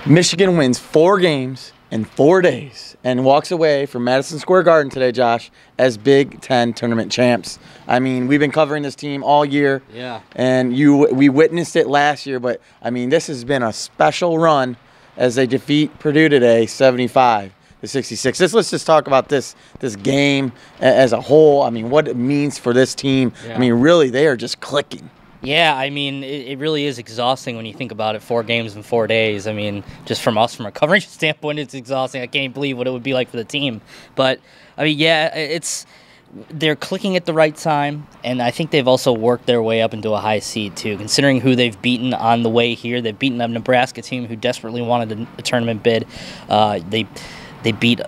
Michigan wins 4 games in 4 days and walks away from Madison Square Garden today, Josh, as Big Ten tournament champs. I mean, we've been covering this team all year. Yeah. And we witnessed it last year, but, I mean, this has been a special run as they defeat Purdue today, 75-66. Let's just talk about this game as a whole. I mean, what it means for this team. Yeah. I mean, really, they are just clicking. Yeah, I mean, it really is exhausting when you think about it. 4 games in 4 days. I mean, just from a coverage standpoint, it's exhausting. I can't believe what it would be like for the team. But, I mean, yeah, they're clicking at the right time, and I think they've also worked their way up into a high seed, too. Considering who they've beaten on the way here, they've beaten a Nebraska team who desperately wanted a tournament bid. They beat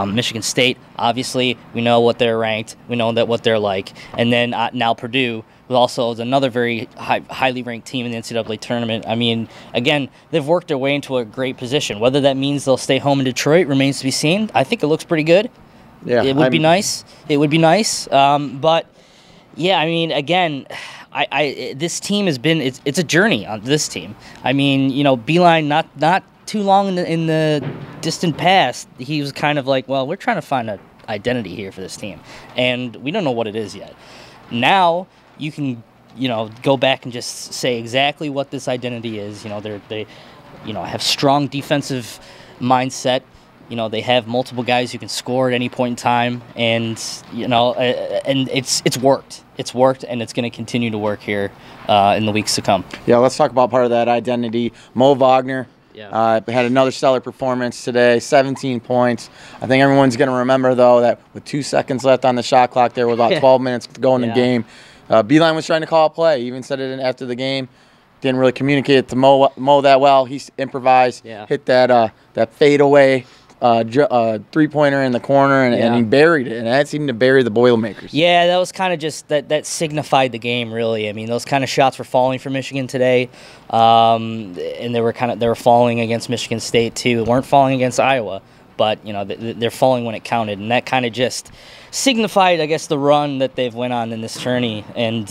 Michigan State. Obviously, we know what they're ranked. We know what they're like. And then now Purdue, who also is another very highly ranked team in the NCAA tournament. I mean, again, they've worked their way into a great position. Whether that means they'll stay home in Detroit remains to be seen. I think it looks pretty good. Yeah, it would be nice. It would be nice. But yeah, I mean, again, this team has been it's a journey on this team. I mean, you know, Beeline not too long in the distant past, he was kind of like, well, we're trying to find an identity here for this team, and we don't know what it is yet. Now you can, you know, go back and just say exactly what this identity is. You know, they have strong defensive mindset. You know, they have multiple guys who can score at any point in time, and you know, and it's worked. It's worked, and it's going to continue to work here in the weeks to come. Yeah, let's talk about part of that identity. Moe Wagner. Yeah. Had another stellar performance today, 17 points. I think everyone's going to remember, though, that with 2 seconds left on the shot clock there with about 12 minutes to go in the game, Beeline was trying to call a play. He even said it after the game. Didn't really communicate it to Moe that well. He improvised, hit that fadeaway three-pointer in the corner, and he buried it. And that seemed to bury the Boilermakers. Yeah, that was kind of just that signified the game, really. I mean, those kind of shots were falling for Michigan today, and they were falling against Michigan State too. They weren't falling against Iowa, but you know they're falling when it counted, and that kind of just signified, I guess, the run that they've went on in this tourney. And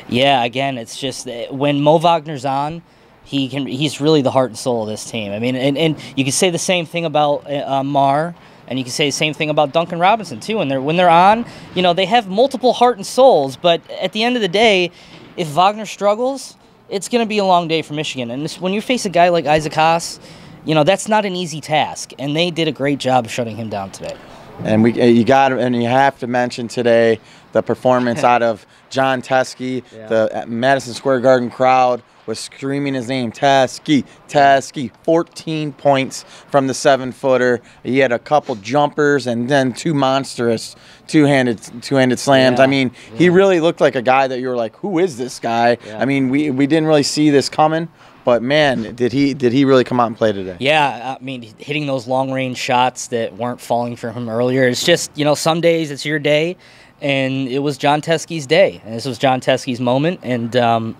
yeah, again, it's just when Moe Wagner's on, he's really the heart and soul of this team. I mean, and you can say the same thing about Mar, and you can say the same thing about Duncan Robinson too. And when they're on, you know, they have multiple heart and souls. But at the end of the day, if Wagner struggles, it's going to be a long day for Michigan. And when you face a guy like Isaac Haas, you know, that's not an easy task. And they did a great job of shutting him down today. And you have to mention today the performance out of John Teske. The Madison Square Garden crowd was screaming his name, Teske. 14 points from the 7-footer. He had a couple jumpers and then 2 monstrous two-handed slams. I mean, he really looked like a guy that you were like, who is this guy? I mean, we didn't really see this coming. But, man, did he really come out and play today? Yeah, I mean, hitting those long-range shots that weren't falling for him earlier. It's just, you know, some days it's your day, and it was John Teske's day. And this was John Teske's moment. And,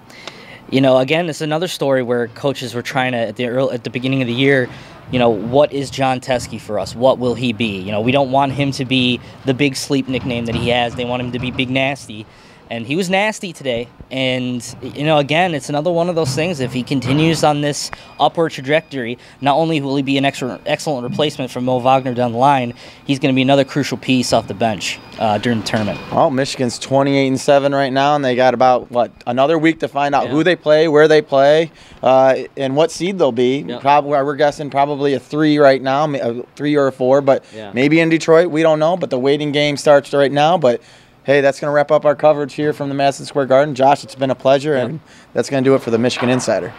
you know, again, it's another story where coaches were trying to, at the beginning of the year, you know, what is John Teske for us? What will he be? You know, we don't want him to be the Big Sleep nickname that he has. They want him to be Big Nasty. And he was nasty today. And, you know, again, it's another one of those things. If he continues on this upward trajectory, not only will he be an excellent replacement for Moe Wagner down the line, he's going to be another crucial piece off the bench during the tournament. Well, Michigan's 28-7 right now, and they got about, another week to find out who they play, where they play, and what seed they'll be. Probably, we're guessing probably a 3 right now, a 3 or a 4, but maybe in Detroit. We don't know, but the waiting game starts right now. But hey, that's going to wrap up our coverage here from the Madison Square Garden. Josh, it's been a pleasure, and that's going to do it for the Michigan Insider.